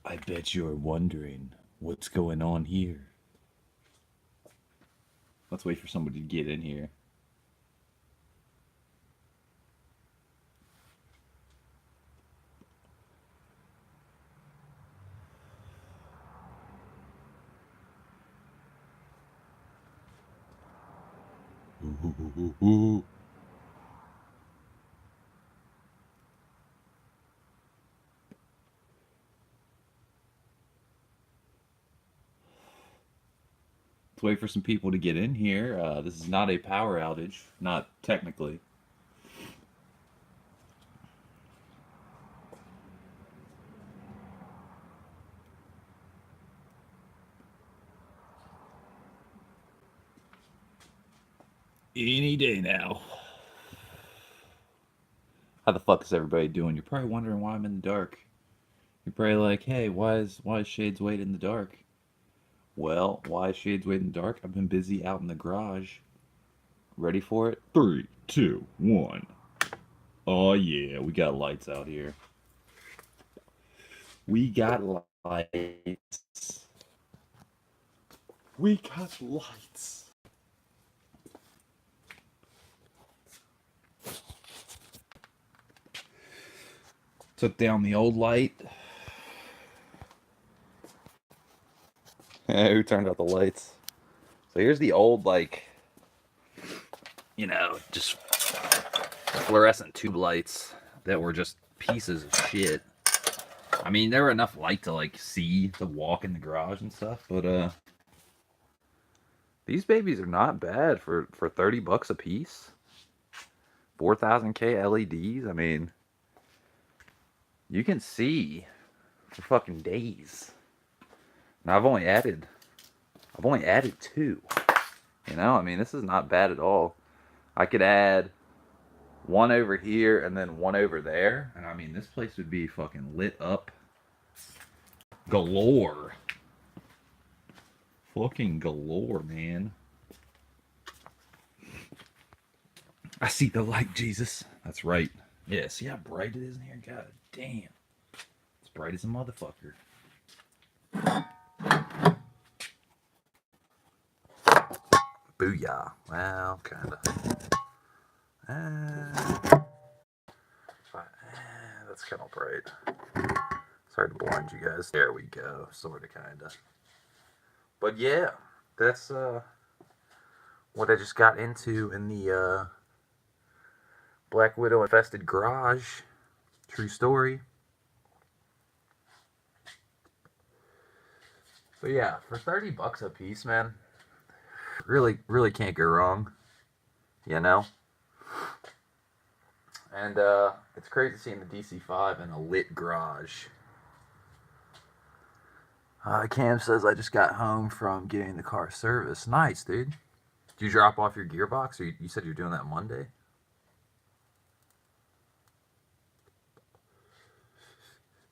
I bet you're wondering what's going on here. Let's wait for somebody to get in here. Ooh. Let's wait for some people to get in here. This is not a power outage, not technically. Any day now. How the fuck is everybody doing? You're probably wondering why I'm in the dark. You're probably like, hey, why is Shades Wade in the dark? Well, why is Shades Wade in the dark? I've been busy out in the garage. Ready for it? Three, two, one. Oh yeah, we got lights out here. We got lights. We got lights. Took down the old light. Who turned out the lights? So here's the old, like, just fluorescent tube lights that were just pieces of shit. I mean, there were enough light to, like, see the walk in the garage and stuff, but, these babies are not bad for $30 a piece. 4000K LEDs. I mean, you can see for fucking days. And I've only added two. I mean, this is not bad at all. I could add one over here and then one over there, and I mean, this place would be fucking lit up galore. Fucking galore, man. I see the light, Jesus. That's right. Yeah, see how bright it is in here? God damn. It's bright as a motherfucker. Booyah. Well, kinda. That's kind of bright. Sorry to blind you guys. There we go. Sorta, kinda. But yeah, that's what I just got into in the Black Widow infested garage. True story. But yeah, for $30 a piece, man, really, really can't go wrong. You know? And it's crazy seeing the DC-5 in a lit garage. Cam says I just got home from getting the car serviced. Nice, dude. Did you drop off your gearbox, or you said you're doing that Monday?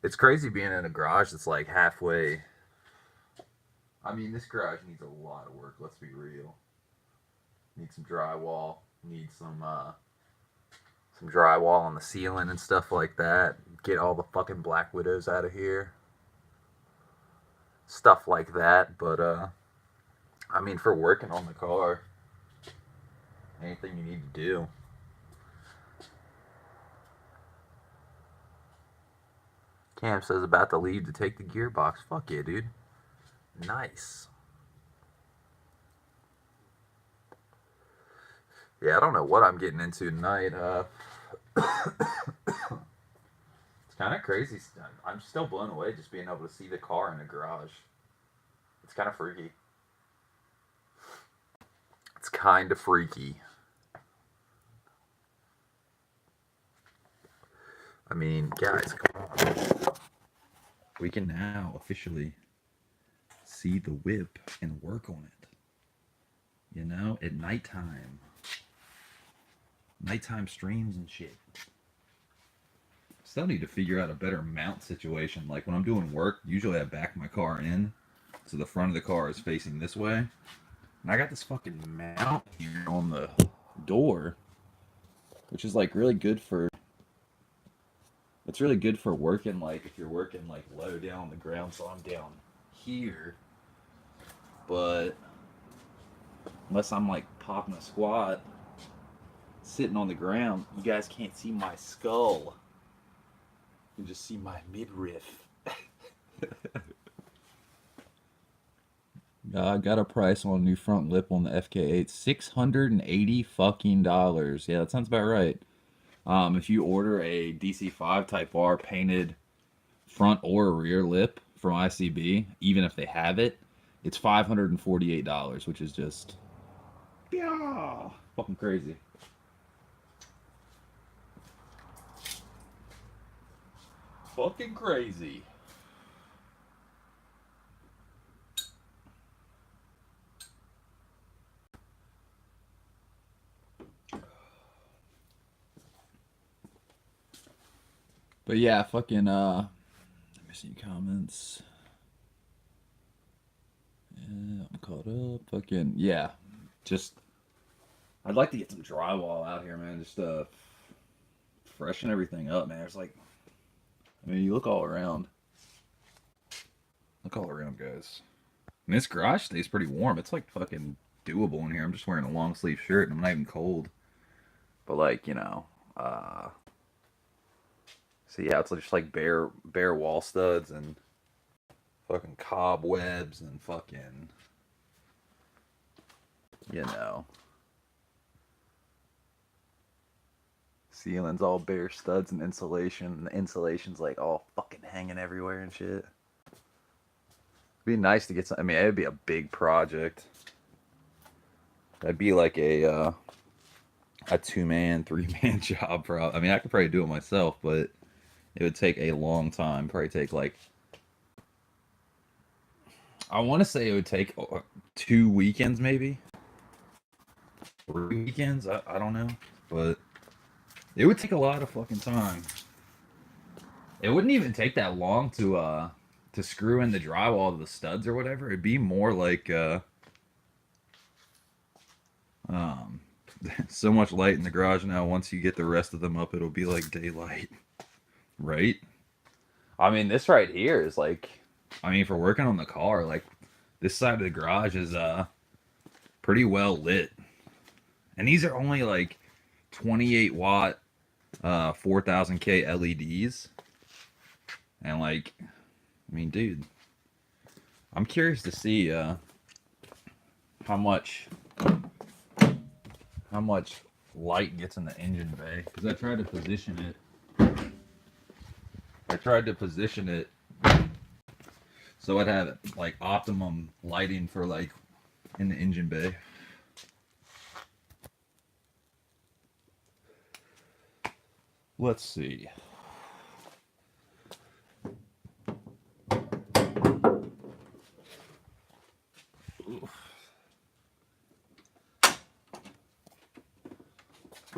It's crazy being in a garage that's like halfway. I mean, this garage needs a lot of work. Let's be real. Need some drywall. Need some drywall on the ceiling and stuff like that. Get all the fucking Black Widows out of here. Stuff like that. But I mean, for working on the car, anything you need to do. Cam says about to leave to take the gearbox. Fuck yeah, dude. Nice. Yeah, I don't know what I'm getting into tonight. It's kind of crazy. I'm still blown away just being able to see the car in a garage. It's kind of freaky. It's kind of freaky. I mean, guys, come on. We can now officially see the whip and work on it. At nighttime. Nighttime streams and shit. Still need to figure out a better mount situation. Like when I'm doing work, usually I back my car in, so the front of the car is facing this way. And I got this fucking mount here on the door, which is like really good for It's really good for working, like, if you're working, like, low down on the ground, so I'm down here. But unless I'm, like, popping a squat, sitting on the ground, you guys can't see my skull. You can just see my midriff. I got a price on a new front lip on the FK8. $680 fucking dollars. Yeah, that sounds about right. If you order a DC5 Type R painted front or rear lip from ICB, even if they have it, it's $548, which is just, yeah, fucking crazy. Fucking crazy. But yeah, fucking let me see comments. Yeah, I'm caught up. Fucking yeah. Just I'd like to get some drywall out here, man. Just freshen everything up, man. It's like, I mean, you look all around. Look all around, guys. And this garage stays pretty warm. It's like fucking doable in here. I'm just wearing a long sleeve shirt and I'm not even cold. But like, you know, so yeah, it's just like bare wall studs and fucking cobwebs and fucking, you know, ceiling's all bare studs and insulation. And the insulation's like all fucking hanging everywhere and shit. It'd be nice to get some. I mean, it'd be a big project. That'd be like a 2-man, 3-man job. Probably. I mean, I could probably do it myself, but it would take a long time. Probably take like, I want to say it would take 2 weekends, maybe 3 weekends. I don't know, but it would take a lot of fucking time. It wouldn't even take that long to screw in the drywall to the studs or whatever. It'd be more like um so much light in the garage now. Once you get the rest of them up, it'll be like daylight, right? I mean, this right here is like, I mean, for working on the car, like this side of the garage is pretty well lit, and these are only like 28 watt 4000K LEDs, and like, I mean, dude, I'm curious to see how much light gets in the engine bay, because I tried to position it. So I'd have like optimum lighting for like in the engine bay. Let's see.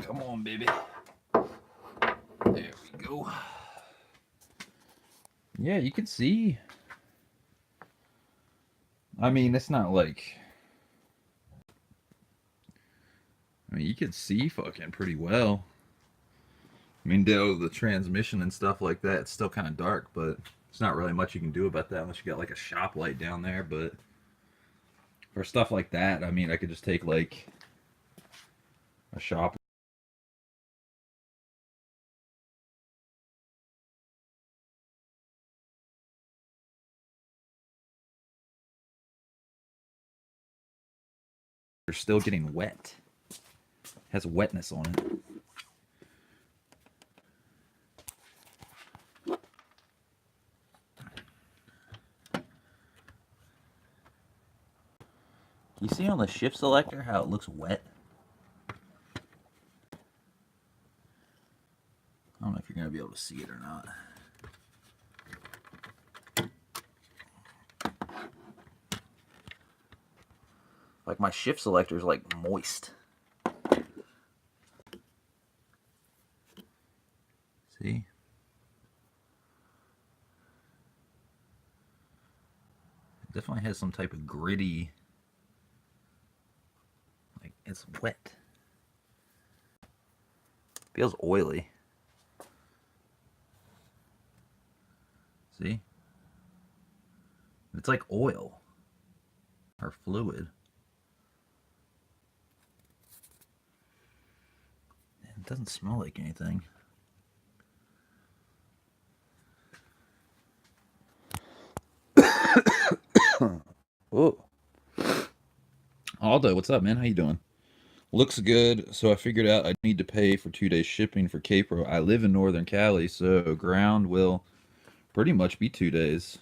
Come on, baby. There we go. Yeah, you can see. I mean, it's not like, I mean, you can see fucking pretty well. I mean, though the transmission and stuff like that, it's still kind of dark, but there's not really much you can do about that unless you got like a shop light down there. But for stuff like that, I mean, I could just take like a shop. They're still getting wet. It has wetness on it. You see on the shift selector how it looks wet? I don't know if you're going to be able to see it or not. Like my shift selector is like moist. See? It definitely has some type of gritty, like it's wet. Feels oily. See? It's like oil or fluid. It doesn't smell like anything. Oh. Aldo, what's up, man? How you doing? Looks good. So I figured out I need to pay for 2 days shipping for K-Pro. I live in Northern Cali, so ground will pretty much be 2 days.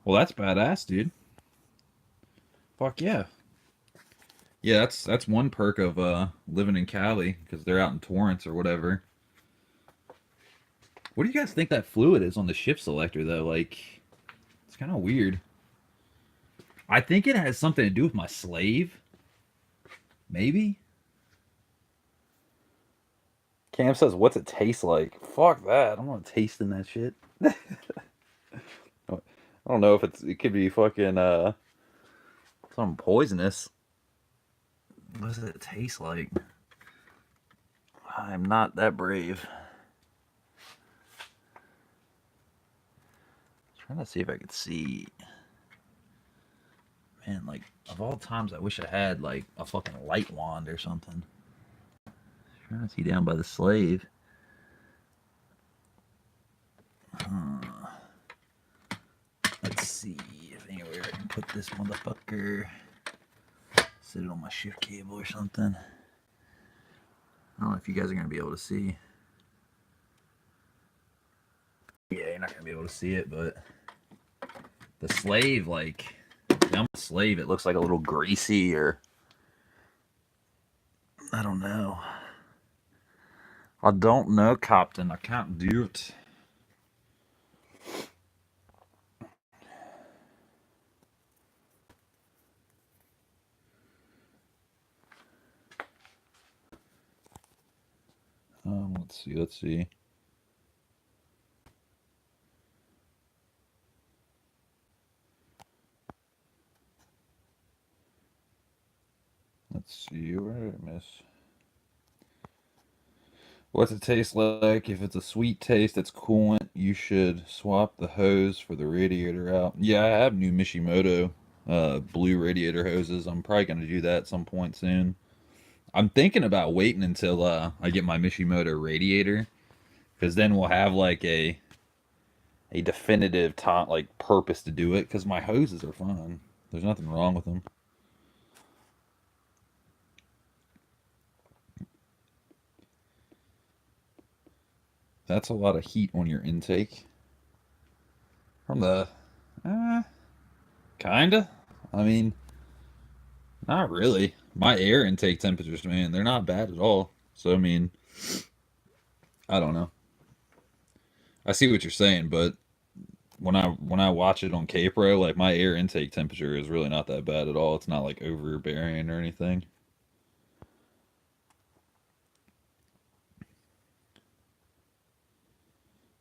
Well, that's badass, dude. Fuck yeah. Yeah, that's one perk of living in Cali because they're out in Torrance or whatever. What do you guys think that fluid is on the shift selector though? Like, it's kind of weird. I think it has something to do with my slave. Maybe. Cam says, "What's it taste like?" Fuck that. I'm not tasting that shit. I don't know if it could be fucking something poisonous. What does it taste like? I'm not that brave. Trying to see if I could see. Man, like, of all times, I wish I had, like, a fucking light wand or something. Trying to see down by the slave. Let's see if anywhere I can put this motherfucker. Set it on my shift cable or something. I don't know if you guys are going to be able to see. Yeah, you're not going to be able to see it, but the slave, like, I'm a slave. It looks like a little greasy or I don't know. I don't know, Captain. I can't do it. Let's see. Let's see. Let's see. Where did I miss? What's it taste like? If it's a sweet taste that's coolant, you should swap the hose for the radiator out. Yeah, I have new Mishimoto blue radiator hoses. I'm probably going to do that at some point soon. I'm thinking about waiting until I get my Mishimoto radiator, because then we'll have like a definitive like purpose to do it. Because my hoses are fine. There's nothing wrong with them. That's a lot of heat on your intake. From the, kinda. I mean, not really. My air intake temperatures, man, they're not bad at all. So I mean, I don't know. I see what you're saying, but when I watch it on K-Pro, like my air intake temperature is really not that bad at all. It's not like overbearing or anything.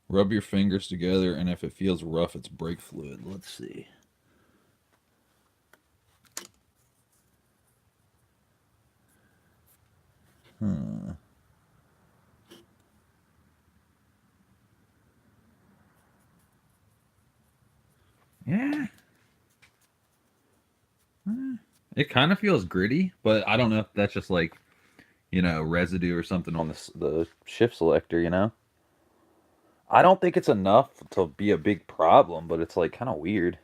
Rub your fingers together, and if it feels rough, it's brake fluid. Let's see. Yeah. It kind of feels gritty, but I don't know if that's just like, residue or something on the shift selector, I don't think it's enough to be a big problem, but it's like kind of weird.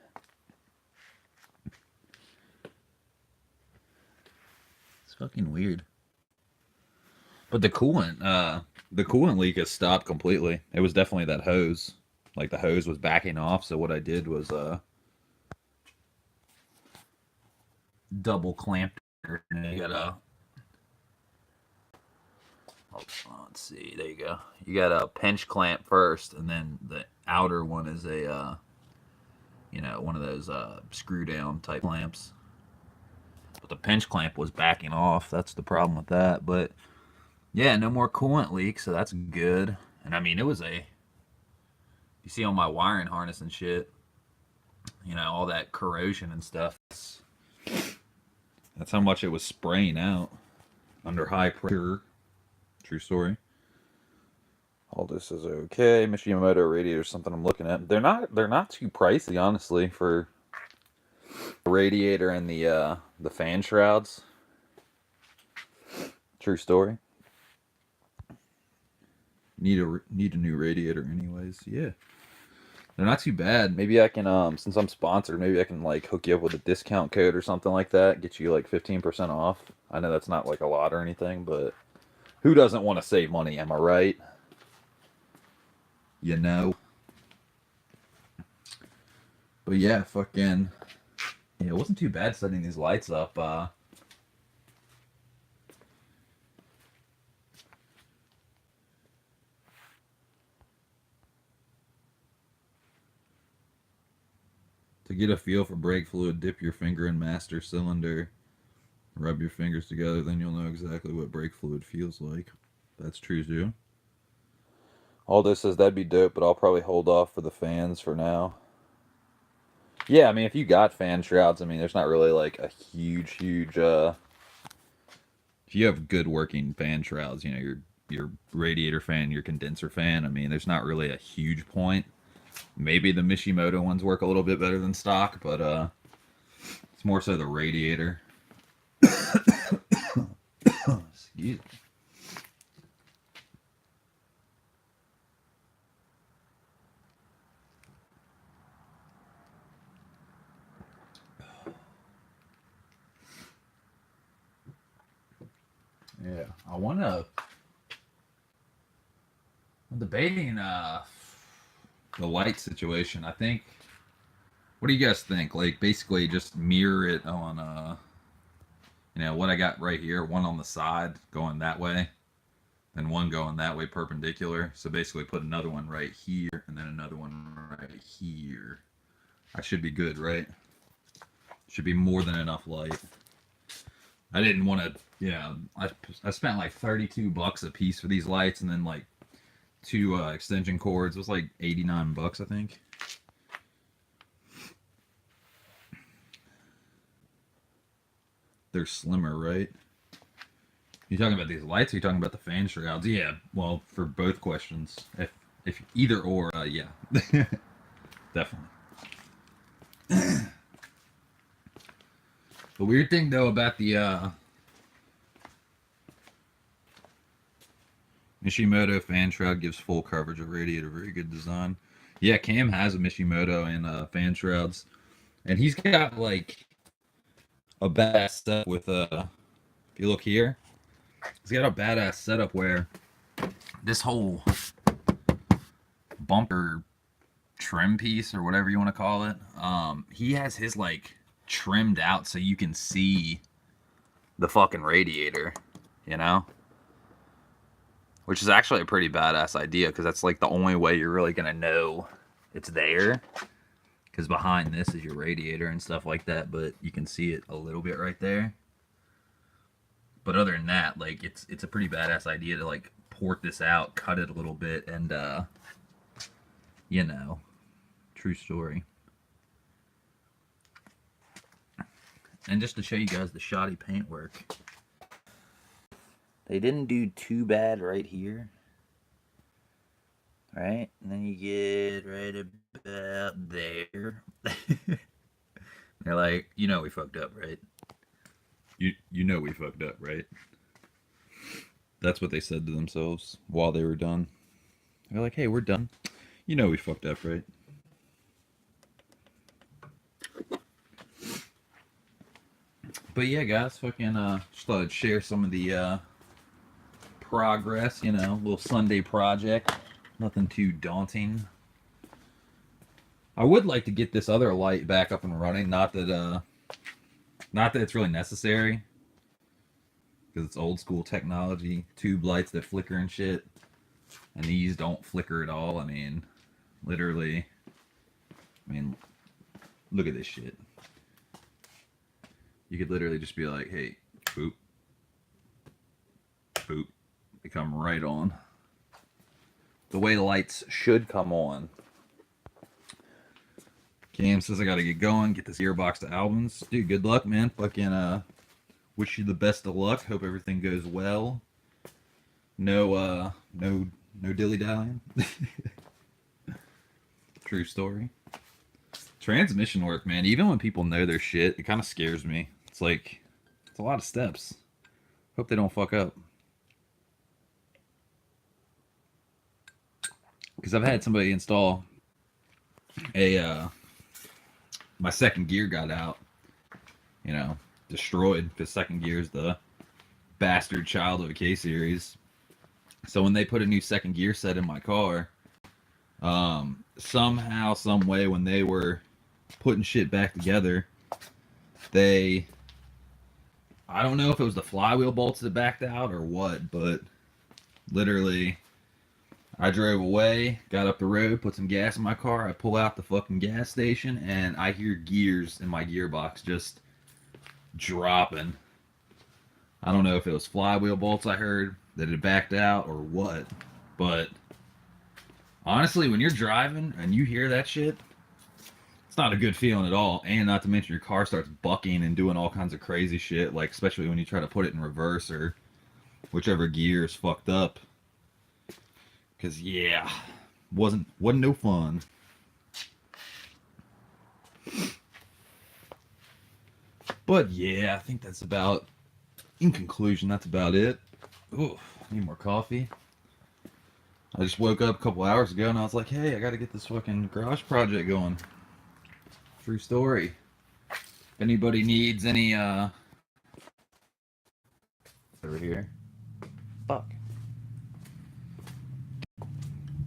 It's fucking weird. But the coolant leak has stopped completely. It was definitely that hose. Like the hose was backing off, so what I did was double clamped it, and you gotta let's see, there you go. You got a pinch clamp first, and then the outer one is a one of those screw down type clamps. But the pinch clamp was backing off. That's the problem with that. But yeah, no more coolant leaks, so that's good. And I mean, it was you see on my wiring harness and shit, all that corrosion and stuff. That's how much it was spraying out under high pressure. True story. All this is okay. Mishimoto radiator is something I'm looking at. They're not too pricey, honestly, for the radiator and the fan shrouds. True story. Need a new radiator anyways. Yeah. They're not too bad. Maybe I can since I'm sponsored, maybe I can like hook you up with a discount code or something like that, get you like 15% off. I know that's not like a lot or anything, but who doesn't want to save money, am I right? You know. But yeah, fucking yeah, it wasn't too bad setting these lights up. To get a feel for brake fluid, dip your finger in master cylinder, rub your fingers together, then you'll know exactly what brake fluid feels like. That's true too. Aldo says that'd be dope, but I'll probably hold off for the fans for now. Yeah, I mean, if you got fan shrouds, I mean, there's not really like a huge. If you have good working fan shrouds, you know, your radiator fan, your condenser fan. I mean, there's not really a huge point. Maybe the Mishimoto ones work a little bit better than stock, but it's more so the radiator. Excuse me. Yeah, I'm debating the light situation. I think. What do you guys think? Like, basically, just mirror it on you know, what I got right here. One on the side going that way, and one going that way perpendicular. So basically, put another one right here, and then another one right here. I should be good, right? Should be more than enough light. I didn't want to. Yeah, I spent like $32 a piece for these lights, and then like two extension cords. It was like $89, I think. They're slimmer, right? You talking about these lights? Or you talking about the fan shrouds? Yeah. Well, for both questions, if either or, yeah, definitely. The weird thing though about the Mishimoto fan shroud gives full coverage of radiator. Very good design. Yeah, Cam has a Mishimoto and fan shrouds, and he's got like a badass setup with If you look here, he's got a badass setup where this whole bumper trim piece or whatever you want to call it, he has his like trimmed out so you can see the fucking radiator, you know? Which is actually a pretty badass idea because that's like the only way you're really gonna know it's there. Because behind this is your radiator and stuff like that, but you can see it a little bit right there. But other than that, like it's a pretty badass idea to like port this out, cut it a little bit, and you know, true story. And just to show you guys the shoddy paintwork. They didn't do too bad right here. Right? And then you get right about there. They're like, you know we fucked up, right? You know we fucked up, right? That's what they said to themselves while they were done. They're like, hey, we're done. You know we fucked up, right? But yeah, guys, fucking just thought I'd share some of the progress, you know, little Sunday project. Nothing too daunting. I would like to get this other light back up and running. Not that it's really necessary, because it's old school technology. Tube lights that flicker and shit, and these don't flicker at all. I mean, literally. I mean, look at this shit. You could literally just be like, hey, boop, boop. They come right on. The way lights should come on. Cam says I gotta get going, get this gearbox to Albans. Dude, good luck, man. Fucking wish you the best of luck. Hope everything goes well. No No dilly-dallying. True story. Transmission work, man. Even when people know their shit, it kind of scares me. It's like, it's a lot of steps. Hope they don't fuck up. Because I've had somebody install my second gear got out. You know, destroyed. The second gear is the bastard child of a K-Series. So when they put a new second gear set in my car, somehow, some way, when they were putting shit back together, I don't know if it was the flywheel bolts that backed out or what, but literally, I drove away, got up the road, put some gas in my car, I pull out the fucking gas station, and I hear gears in my gearbox just dropping. I don't know if it was flywheel bolts I heard that had backed out or what, but honestly, when you're driving and you hear that shit, it's not a good feeling at all. And not to mention your car starts bucking and doing all kinds of crazy shit, like especially when you try to put it in reverse or whichever gear is fucked up. Cause yeah, wasn't no fun. But yeah, I think that's about, in conclusion, that's about it. Ooh, need more coffee. I just woke up a couple hours ago and I was like, hey, I gotta get this fucking garage project going. True story. If anybody needs any, over here. Fuck.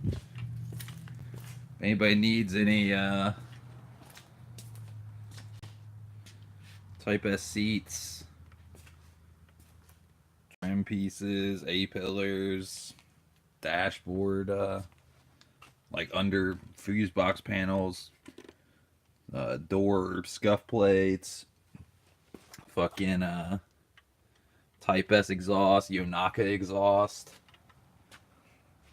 If anybody needs any, Type S seats, trim pieces, A-pillars, dashboard, like under fuse box panels, door scuff plates, fucking Type S exhaust, Yonaka exhaust,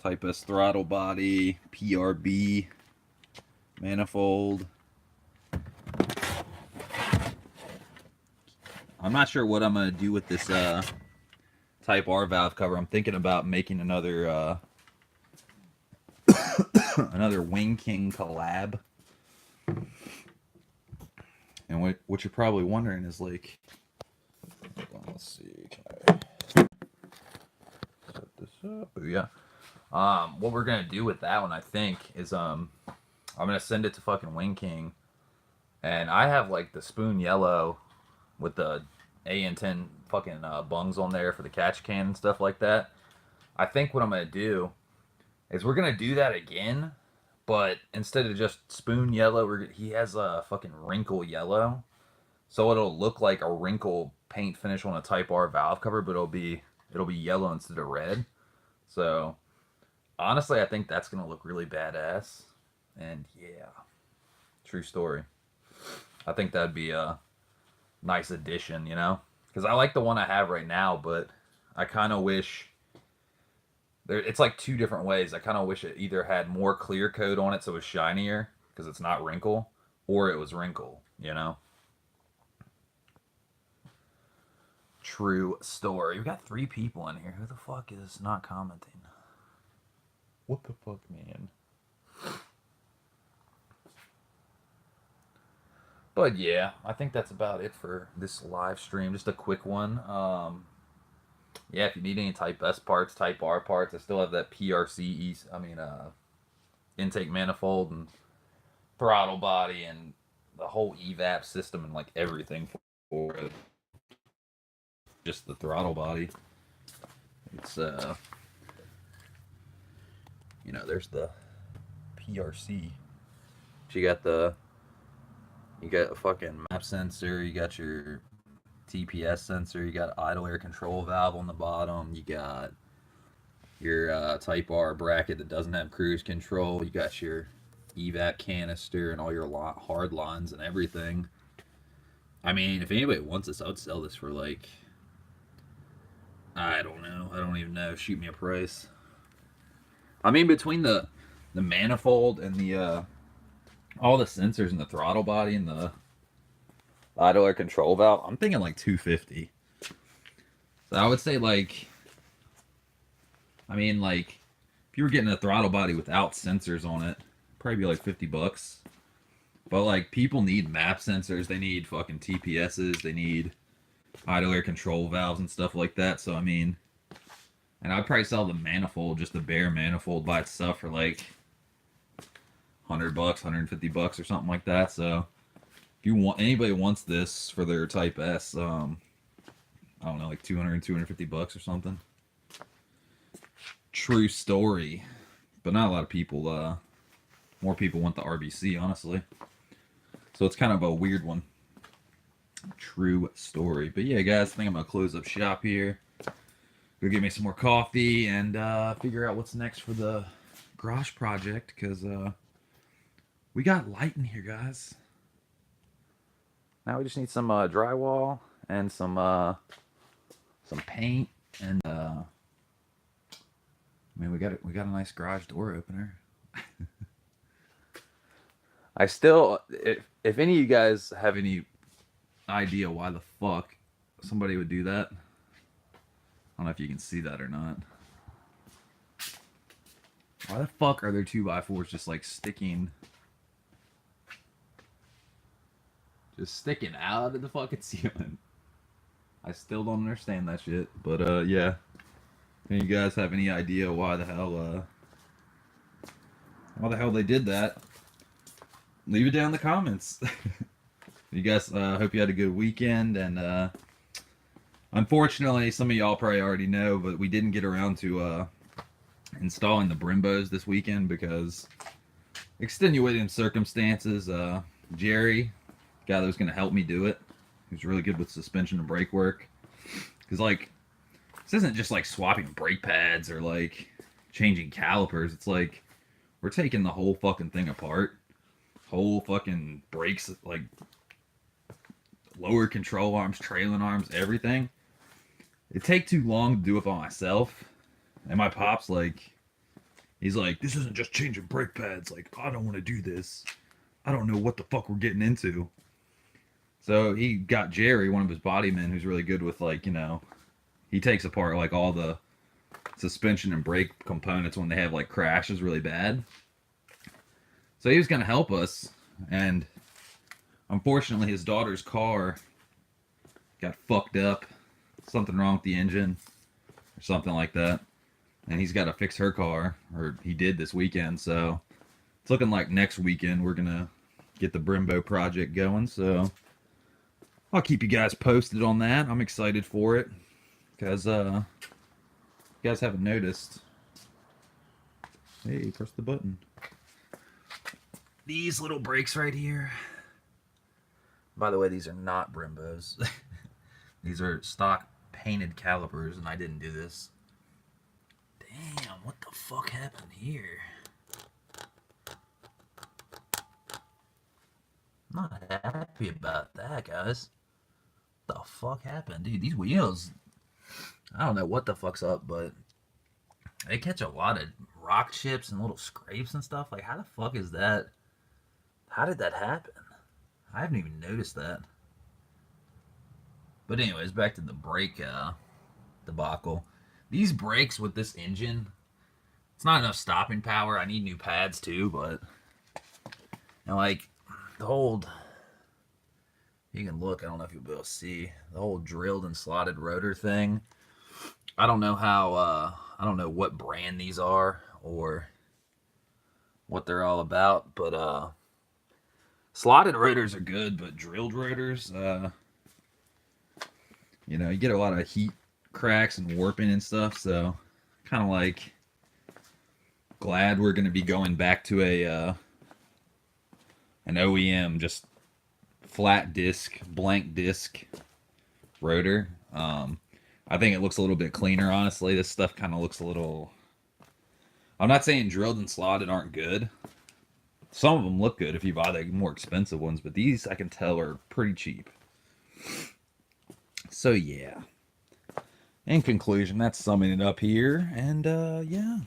Type S throttle body, PRB manifold. I'm not sure what I'm gonna do with this Type R valve cover. I'm thinking about making another another Wing King collab. And what you're probably wondering is like, hold on, let's see, can I set this up? Oh, yeah. What we're gonna do with that one, I think, is I'm gonna send it to fucking Wing King, and I have like the spoon yellow with the AN10 fucking bungs on there for the catch can and stuff like that. I think what I'm gonna do is we're gonna do that again, but instead of just spoon yellow, he has a fucking wrinkle yellow, so it'll look like a wrinkle paint finish on a Type R valve cover, but it'll be yellow instead of red. So honestly, I think that's gonna look really badass. And yeah, true story. I think that'd be a nice addition, you know? Because I like the one I have right now, but I kind of wish it's like two different ways. I kind of wish it either had more clear coat on it so it was shinier because it's not wrinkle, or it was wrinkle, you know? True story. We got 3 people in here. Who the fuck is not commenting? What the fuck, man? But yeah, I think that's about it for this live stream. Just a quick one. Yeah, if you need any Type S parts, Type R parts, I still have that PRC, intake manifold and throttle body and the whole evap system and like everything for it. Just the throttle body. It's there's the PRC. You got a fucking map sensor, you got your TPS sensor, you got idle air control valve on the bottom, you got your Type R bracket that doesn't have cruise control, you got your evap canister and all your hard lines and everything. I mean, if anybody wants this, I would sell this for like, I don't know, I don't even know, shoot me a price. I mean, between the manifold and the all the sensors and the throttle body and the idle air control valve, I'm thinking like $250. So I would say like, I mean, like, if you were getting a throttle body without sensors on it, probably be like $50. But like people need map sensors, they need fucking TPSs, they need idle air control valves and stuff like that. So I mean, and I'd probably sell the manifold, just the bare manifold by itself for like $100, $150 or something like that. So if you want, anybody wants this for their Type S, I don't know, like $200, $250 or something. True story. But not a lot of people, more people want the RBC, honestly. So it's kind of a weird one. True story. But yeah, guys, I think I'm going to close up shop here. Go get me some more coffee and figure out what's next for the garage project. Because we got light in here, guys. Now we just need some drywall and some paint. And, I mean, we got a nice garage door opener. I still, if any of you guys have any idea why the fuck somebody would do that, I don't know if you can see that or not. Why the fuck are there 2x4s just like sticking out of the fucking ceiling? I still don't understand that shit. But yeah. If you guys have any idea why the hell they did that, leave it down in the comments. You guys, hope you had a good weekend, and unfortunately, some of y'all probably already know, but we didn't get around to installing the Brimbos this weekend because extenuating circumstances. Jerry, guy that was going to help me do it, who's really good with suspension and brake work, because like, this isn't just like swapping brake pads or like changing calipers. It's like we're taking the whole fucking thing apart. Whole fucking brakes, like lower control arms, trailing arms, everything. It take too long to do it by myself. And my pop's like, he's like, this isn't just changing brake pads. Like, I don't want to do this. I don't know what the fuck we're getting into. So he got Jerry, one of his body men, who's really good with, like, you know, he takes apart like all the suspension and brake components when they have like crashes really bad. So he was going to help us, and unfortunately his daughter's car got fucked up. Something wrong with the engine or something like that. And he's got to fix her car, or he did this weekend. So it's looking like next weekend we're going to get the Brembo project going. So I'll keep you guys posted on that. I'm excited for it because you guys haven't noticed. Hey, press the button. These little brakes right here. By the way, these are not Brembos. These are stock painted calipers, and I didn't do this. Damn, what the fuck happened here? I'm not happy about that, guys. What the fuck happened? Dude, these wheels, I don't know what the fuck's up, but they catch a lot of rock chips and little scrapes and stuff. Like, how the fuck is that? How did that happen? I haven't even noticed that. But anyways, back to the brake debacle. These brakes with this engine, it's not enough stopping power. I need new pads too, but you know, like the old, you can look, I don't know if you'll be able to see, the whole drilled and slotted rotor thing. I don't know how, I don't know what brand these are or what they're all about, but slotted rotors are good, but drilled rotors, you know, you get a lot of heat cracks and warping and stuff, so kind of like glad we're going to be going back to a an OEM, just flat disc, blank disc rotor. I think it looks a little bit cleaner, honestly. This stuff kind of looks a little, I'm not saying drilled and slotted aren't good. Some of them look good if you buy the more expensive ones, but these I can tell are pretty cheap. So yeah. In conclusion, that's summing it up here, and yeah.